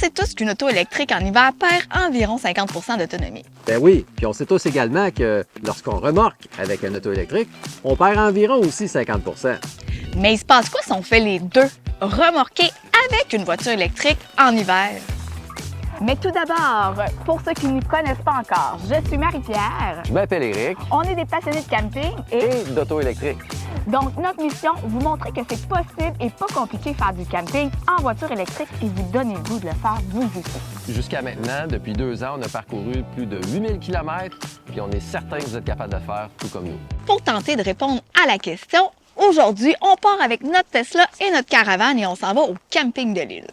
sait tous qu'une auto électrique en hiver perd environ 50 d'autonomie. Ben oui, puis on sait tous également que lorsqu'on remorque avec un auto électrique, on perd environ aussi 50 %. Mais il se passe quoi si on fait les deux, remorquer avec une voiture électrique en hiver? Mais tout d'abord, pour ceux qui ne nous connaissent pas encore, je suis Marie-Pierre. Je m'appelle Eric On est des passionnés de camping et d'auto électrique. donc notre mission, vous montrer que c'est possible et pas compliqué de faire du camping en voiture électrique et vous donner le goût de le faire vous aussi. Jusqu'à maintenant, depuis 2 ans, on a parcouru plus de 8000 km, puis on est certain que vous êtes capable de le faire tout comme nous. Pour tenter de répondre à la question, aujourd'hui, on part avec notre Tesla et notre caravane et on s'en va au camping de l'île.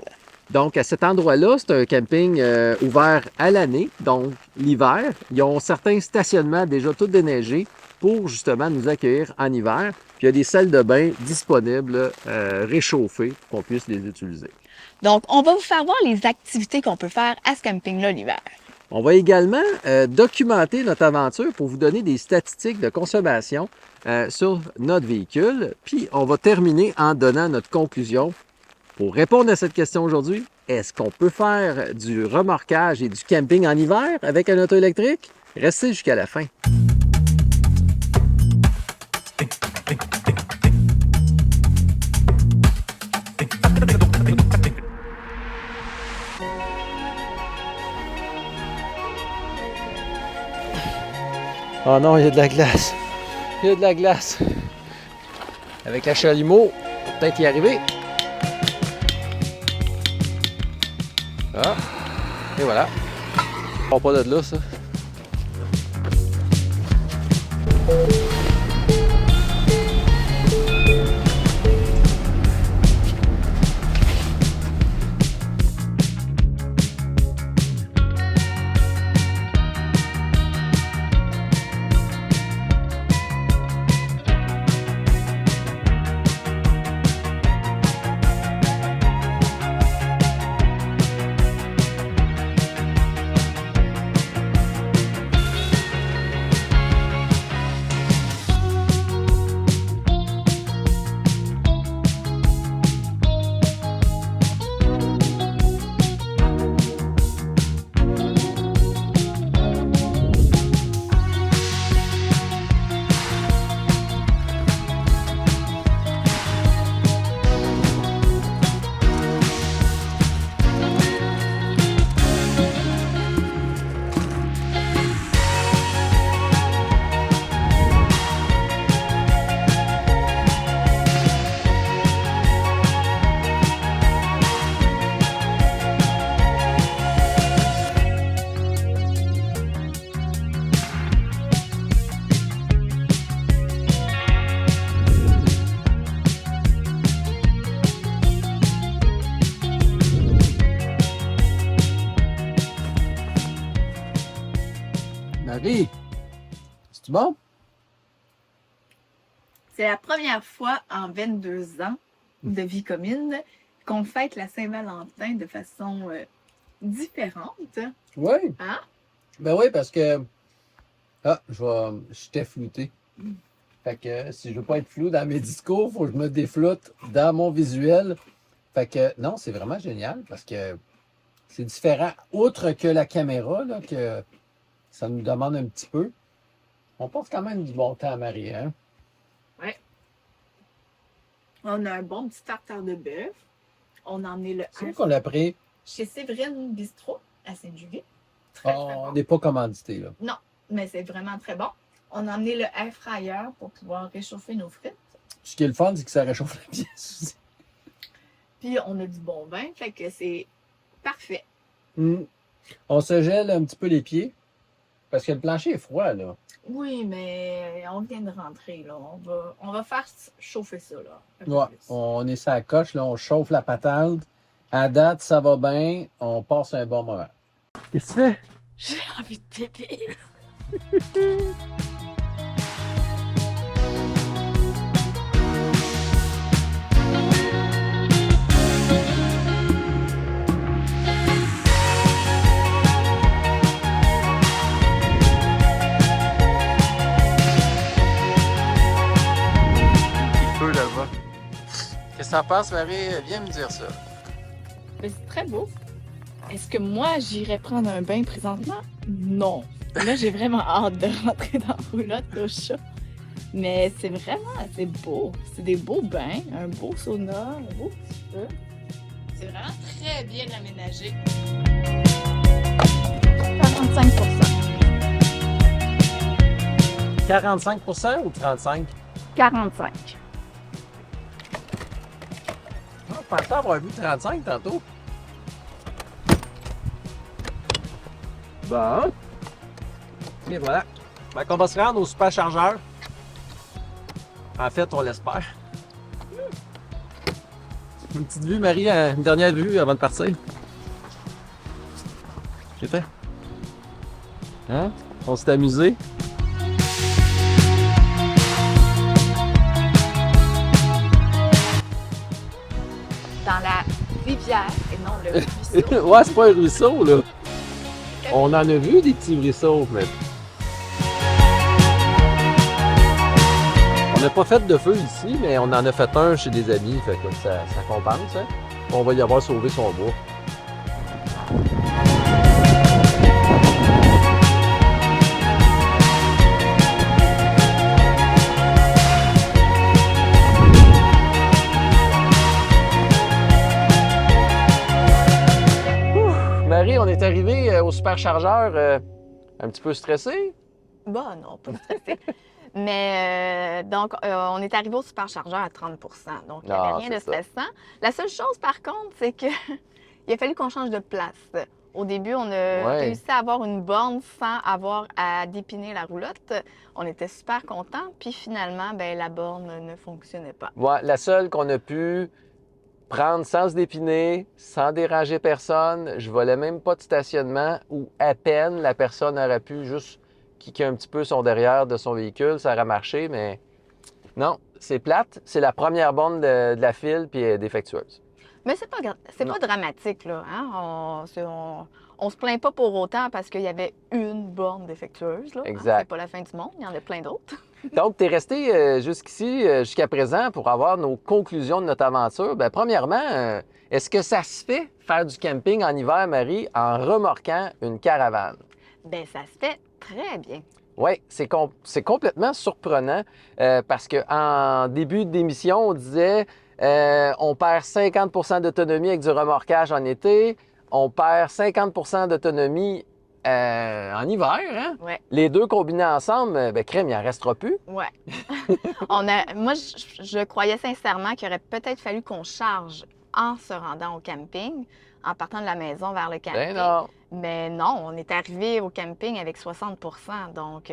Donc, à cet endroit-là, c'est un camping ouvert à l'année. Donc, l'hiver, ils ont certains stationnements déjà tout déneigés pour justement nous accueillir en hiver. Puis, il y a des salles de bain disponibles, réchauffées, pour qu'on puisse les utiliser. Donc, on va vous faire voir les activités qu'on peut faire à ce camping-là l'hiver. On va également documenter notre aventure pour vous donner des statistiques de consommation sur notre véhicule. Puis, on va terminer en donnant notre conclusion. Pour répondre à cette question aujourd'hui, est-ce qu'on peut faire du remorquage et du camping en hiver avec un auto électrique? Restez jusqu'à la fin. Oh non, il y a de la glace. Il y a de la glace. Avec la chalumeau, on peut peut-être y arriver. Ah, et voilà. On part pas de là, ça. Marie, c'est-tu bon? C'est la première fois en 22 ans de vie commune qu'on fête la Saint-Valentin de façon différente. Oui. Hein? Ben oui, parce que... Ah, j'étais flouté. Fait que si je veux pas être flou dans mes discours, il faut que je me défloute dans mon visuel. Fait que non, c'est vraiment génial parce que c'est différent. Outre que la caméra, là, que ça nous demande un petit peu. On passe quand même du bon temps à Marie, hein? Oui. On a un bon petit tartare de bœuf. On en est le C'est où qu'on l'a pris? chez Séverine Bistrot à Sainte-Julie. Oh, on n'est pas commandité, là. Non, mais c'est vraiment très bon. On a emmené le air fryer pour pouvoir réchauffer nos frites. Ce qui est le fun, c'est que ça réchauffe la pièce aussi. Puis on a du bon vin, fait que c'est parfait. On se gèle un petit peu les pieds parce que le plancher est froid, là. Oui, mais on vient de rentrer, là. On va faire chauffer ça, là. un peu Ouais, plus. on est sur la coche, là, on chauffe la patente. À date, ça va bien, on passe un bon moment. Qu'est-ce que tu fais? J'ai envie de pipi. Qu'est-ce que t'en penses, Marie? Viens me dire ça. Mais c'est très beau. Est-ce que moi, j'irais prendre un bain présentement? Non. Là, j'ai vraiment hâte de rentrer dans la roulotte au chat. Mais c'est beau. C'est des beaux bains, un beau sauna, un beau petit feu. C'est vraiment très bien aménagé. 45%. 45% ou 35? 45. Je pensais avoir vu 35 tantôt. Bon. Et voilà. Fait qu'on va se rendre au superchargeur. En fait, on l'espère. Une petite vue, Marie, une dernière vue avant de partir. C'est fait. Hein? On s'est amusé. Dans la rivière et non le ruisseau. Ouais, c'est pas un ruisseau, là. On en a vu des petits ruisseaux, mais. On n'a pas fait de feu ici, mais on en a fait un chez des amis, fait que ça compense, hein? On va y avoir sauvé son bois. Marie, on est arrivé au superchargeur un petit peu stressé. Bah non, pas stressé. Mais donc, on est arrivé au superchargeur à 30 %. Donc, il n'y avait rien de stressant. La seule chose, par contre, c'est qu'il a fallu qu'on change de place. Au début, on a réussi à avoir une borne sans avoir à dépiner la roulotte. On était super contents. Puis finalement, ben, la borne ne fonctionnait pas. Ouais, la seule qu'on a pu prendre sans se dépiner, sans déranger personne. Je volais même pas de stationnement ou à peine la personne aurait pu juste kicker un petit peu son derrière de son véhicule, ça aurait marché, mais non, c'est plate. C'est la première borne de la file, puis elle est défectueuse. Mais c'est pas dramatique, là. Hein? On se plaint pas pour autant parce qu'il y avait une borne défectueuse, là. Exact. Hein? C'est pas la fin du monde, il y en a plein d'autres. Donc, tu es resté jusqu'ici, jusqu'à présent, pour avoir nos conclusions de notre aventure. Bien, premièrement, est-ce que ça se fait faire du camping en hiver, Marie, en remorquant une caravane? Bien, ça se fait très bien. Oui, c'est complètement surprenant parce qu'en début d'émission, on disait on perd 50 d'autonomie avec du remorquage en été, on perd 50 d'autonomie en hiver. Hein? Ouais. Les deux combinés ensemble, ben, crème, il n'en restera plus. Oui. Moi, je croyais sincèrement qu'il aurait peut-être fallu qu'on charge en se rendant au camping, en partant de la maison vers le camping. Ben non. Mais non, on est arrivé au camping avec 60 %. Donc,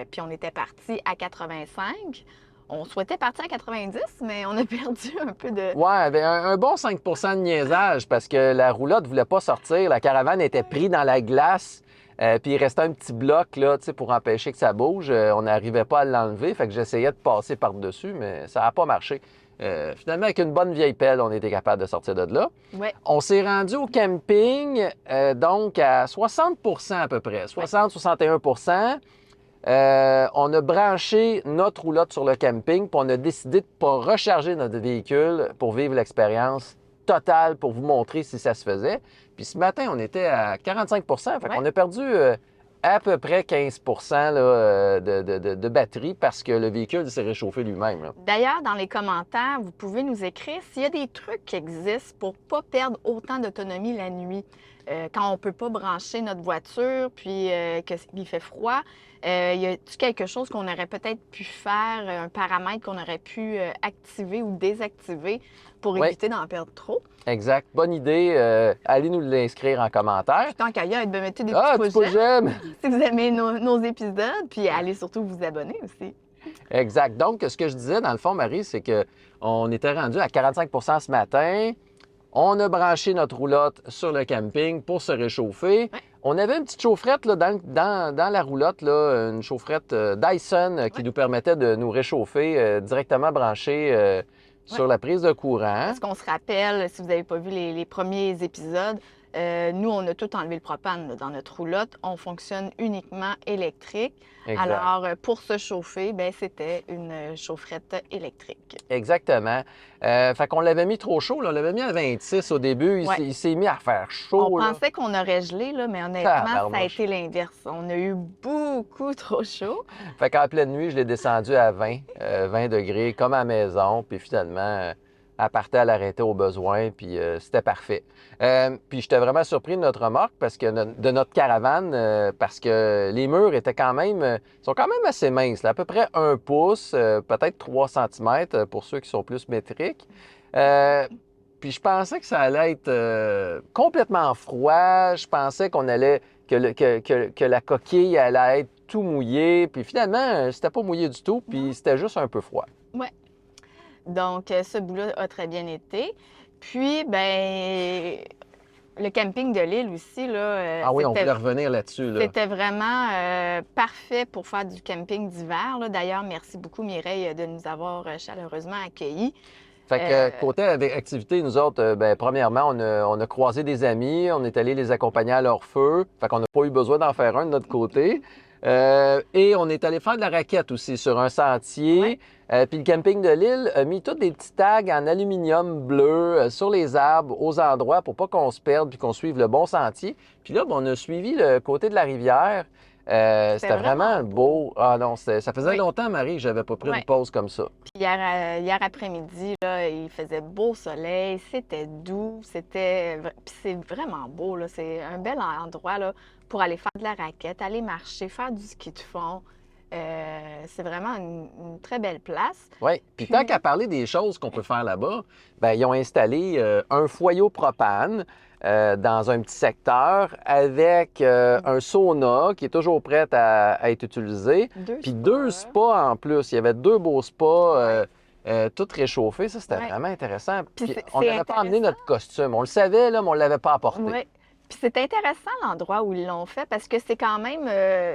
puis on était parti à 85. On souhaitait partir à 90, mais on a perdu un peu de... Ouais, ben un bon 5 de niaisage parce que la roulotte ne voulait pas sortir. La caravane était prise dans la glace. Puis il restait un petit bloc là, pour empêcher que ça bouge. On n'arrivait pas à l'enlever. Fait que j'essayais de passer par-dessus, mais ça n'a pas marché. Finalement, avec une bonne vieille pelle, on était capable de sortir de là. Ouais. On s'est rendu au camping, donc à 60 à peu près, 60-61 on a branché notre roulotte sur le camping, puis on a décidé de ne pas recharger notre véhicule pour vivre l'expérience totale, pour vous montrer si ça se faisait. Puis ce matin, on était à 45 fait qu'on a perdu à peu près 15 là, de batterie parce que le véhicule s'est réchauffé lui-même. D'ailleurs, dans les commentaires, vous pouvez nous écrire s'il y a des trucs qui existent pour ne pas perdre autant d'autonomie la nuit. Quand on ne peut pas brancher notre voiture, puis qu'il fait froid, y a-t-il quelque chose qu'on aurait peut-être pu faire, un paramètre qu'on aurait pu activer ou désactiver pour éviter d'en perdre trop? Exact. Bonne idée. Allez nous l'inscrire en commentaire. Puis tant qu'à y être, mettez des petits pouces j'aime si vous aimez nos épisodes, puis allez surtout vous abonner aussi. Exact. Donc, ce que je disais, dans le fond, Marie, c'est qu'on était rendu à 45 ce matin. On a branché notre roulotte sur le camping pour se réchauffer. Ouais. On avait une petite chaufferette là, dans la roulotte, là, une chaufferette Dyson qui nous permettait de nous réchauffer directement branchée sur la prise de courant. Parce qu'on se rappelle, si vous n'avez pas vu les premiers épisodes, Nous, on a tout enlevé le propane là, dans notre roulotte. On fonctionne uniquement électrique. Exact. Alors, pour se chauffer, ben, c'était une chaufferette électrique. Exactement. Fait qu'on l'avait mis trop chaud, là. On l'avait mis à 26 au début. Ouais. Il s'est mis à faire chaud. On là. pensait qu'on aurait gelé, là, mais honnêtement, ça a Tabarnouche. été l'inverse. On a eu beaucoup trop chaud. Fait qu'en pleine nuit, je l'ai descendu à 20 degrés, comme à la maison. Puis finalement, elle partait à l'arrêter au besoin, puis c'était parfait. Puis j'étais vraiment surpris de notre remorque, de notre caravane, parce que les murs étaient sont quand même assez minces, là, à peu près 1 pouce, peut-être 3 cm pour ceux qui sont plus métriques. Puis je pensais que ça allait être complètement froid. Je pensais que la coquille allait être tout mouillée. Puis finalement, c'était pas mouillé du tout, puis c'était juste un peu froid. Ouais. Donc, ce bout-là a très bien été. Puis, ben, le camping de l'île aussi, là, Ah oui, on voulait revenir là-dessus. Là. c'était vraiment parfait pour faire du camping d'hiver. Là. D'ailleurs, merci beaucoup, Mireille, de nous avoir chaleureusement accueillis. Fait que côté activité, nous autres, ben, premièrement, on a croisé des amis, on est allé les accompagner à leur feu. Fait qu'on n'a pas eu besoin d'en faire un de notre côté. Et on est allé faire de la raquette aussi sur un sentier. Ouais. Puis le camping de l'île a mis tous des petits tags en aluminium bleu sur les arbres, aux endroits pour pas qu'on se perde puis qu'on suive le bon sentier. Puis là, ben, on a suivi le côté de la rivière. C'était vraiment beau. Ah non, ça faisait longtemps, Marie, que j'avais pas pris une pause comme ça. Puis hier après-midi, là, il faisait beau soleil, c'était doux, puis c'est vraiment beau, là. C'est un bel endroit là, pour aller faire de la raquette, aller marcher, faire du ski de fond. C'est vraiment une très belle place. Oui, puis tant qu'à parler des choses qu'on peut faire là-bas, ben, ils ont installé un foyer propane dans un petit secteur avec un sauna qui est toujours prêt à être utilisé. Puis 2 spas en plus. Il y avait 2 beaux spas tout réchauffés. Ça, c'était vraiment intéressant. Puis on n'avait pas emmené notre costume. On le savait, là, mais on ne l'avait pas apporté. Oui. Puis c'est intéressant l'endroit où ils l'ont fait parce que c'est quand même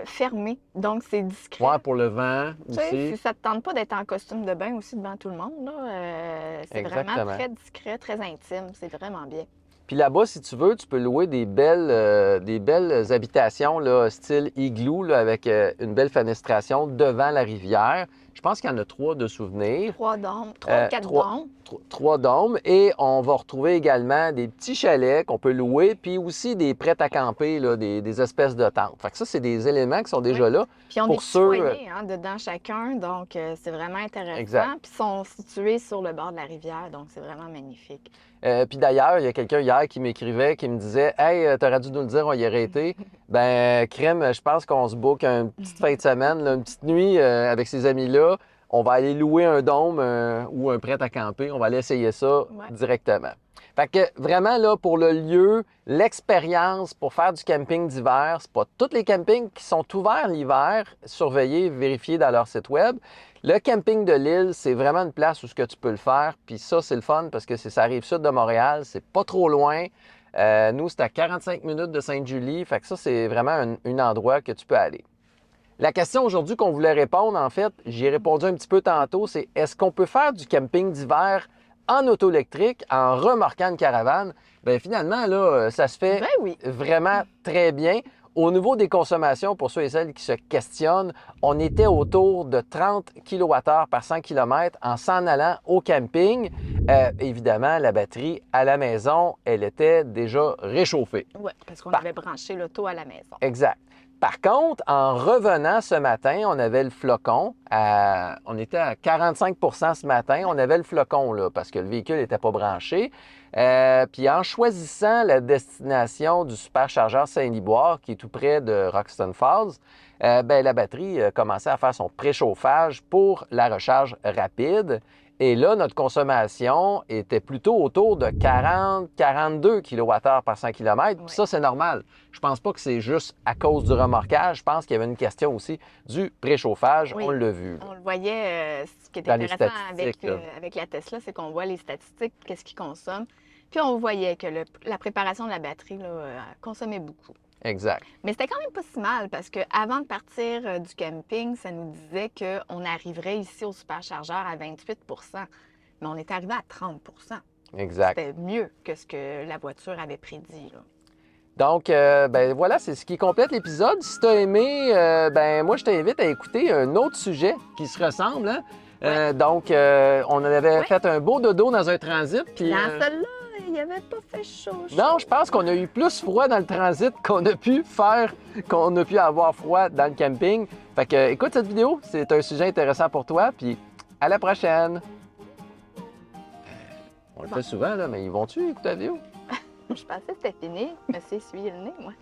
fermé. Donc, c'est discret. Oui, pour le vent Tu sais, aussi. si ça ne te tente pas d'être en costume de bain aussi devant tout le monde, là, c'est vraiment très discret, très intime. C'est vraiment bien. Puis là-bas, si tu veux, tu peux louer des belles habitations là, style igloo là, avec une belle fenestration devant la rivière. Je pense qu'il y en a 3 de souvenirs. 3 dômes, 3 ou 4 dômes. 3 dômes. Et on va retrouver également des petits chalets qu'on peut louer, puis aussi des prêts à camper, là, des espèces de tentes. Fait que ça, c'est des éléments qui sont déjà là. Puis ils ont pour des petits foyers dedans chacun, donc c'est vraiment intéressant. Exact. Puis ils sont situés sur le bord de la rivière, donc c'est vraiment magnifique. Puis d'ailleurs, il y a quelqu'un hier qui m'écrivait, qui me disait « Hey, t'aurais dû nous le dire, on y aurait été. » Ben, crème, je pense qu'on se book une petite fin de semaine, là, une petite nuit avec ces amis-là. On va aller louer un dôme ou un prêt à camper. On va aller essayer ça directement. Fait que vraiment, là, pour le lieu, l'expérience pour faire du camping d'hiver, c'est pas tous les campings qui sont ouverts l'hiver. Surveillez, vérifiez dans leur site web. Le camping de l'île, c'est vraiment une place où ce que tu peux le faire. Puis ça, c'est le fun parce que ça arrive sud de Montréal. C'est pas trop loin. Nous, c'est à 45 minutes de Sainte-Julie. Fait que ça, c'est vraiment un endroit que tu peux aller. La question aujourd'hui qu'on voulait répondre, en fait, j'y ai répondu un petit peu tantôt, c'est est-ce qu'on peut faire du camping d'hiver en auto électrique en remorquant une caravane? Bien, finalement, là, ça se fait vraiment très bien. Au niveau des consommations, pour ceux et celles qui se questionnent, on était autour de 30 kWh par 100 km en s'en allant au camping. Évidemment, la batterie à la maison, elle était déjà réchauffée. Oui, parce qu'on avait branché l'auto à la maison. Exact. Par contre, en revenant ce matin, on avait le flocon. On était à 45 ce matin. On avait le flocon là, parce que le véhicule n'était pas branché. Puis en choisissant la destination du superchargeur Saint-Liboire, qui est tout près de Roxton Falls, ben, la batterie commençait à faire son préchauffage pour la recharge rapide. Et là, notre consommation était plutôt autour de 40-42 kWh par 100 km. Puis ça, c'est normal. Je pense pas que c'est juste à cause du remorquage. Je pense qu'il y avait une question aussi du préchauffage. Oui. On l'a vu. On le voyait. Ce qui était Dans intéressant les avec la Tesla, c'est qu'on voit les statistiques, qu'est-ce qu'ils consomment. Puis on voyait que la préparation de la batterie là, consommait beaucoup. Exact. Mais c'était quand même pas si mal parce qu'avant de partir du camping, ça nous disait qu'on arriverait ici au superchargeur à 28 mais on est arrivé à 30 Exact. C'était mieux que ce que la voiture avait prédit. Là. Donc, ben voilà, c'est ce qui complète l'épisode. Si tu as aimé, ben moi, je t'invite à écouter un autre sujet qui se ressemble. Hein? Donc, on avait fait un beau dodo dans un transit. Puis, Dans celle-là, il n'y avait pas fait chaud. non, je pense qu'on a eu plus froid dans le transit qu'on a pu avoir froid dans le camping. Fait que, écoute cette vidéo, c'est un sujet intéressant pour toi. Puis, à la prochaine. On le fait souvent, là, mais ils vont-tu écouter la vidéo? Je pensais que c'était fini. Je me suis essuyé le nez, moi.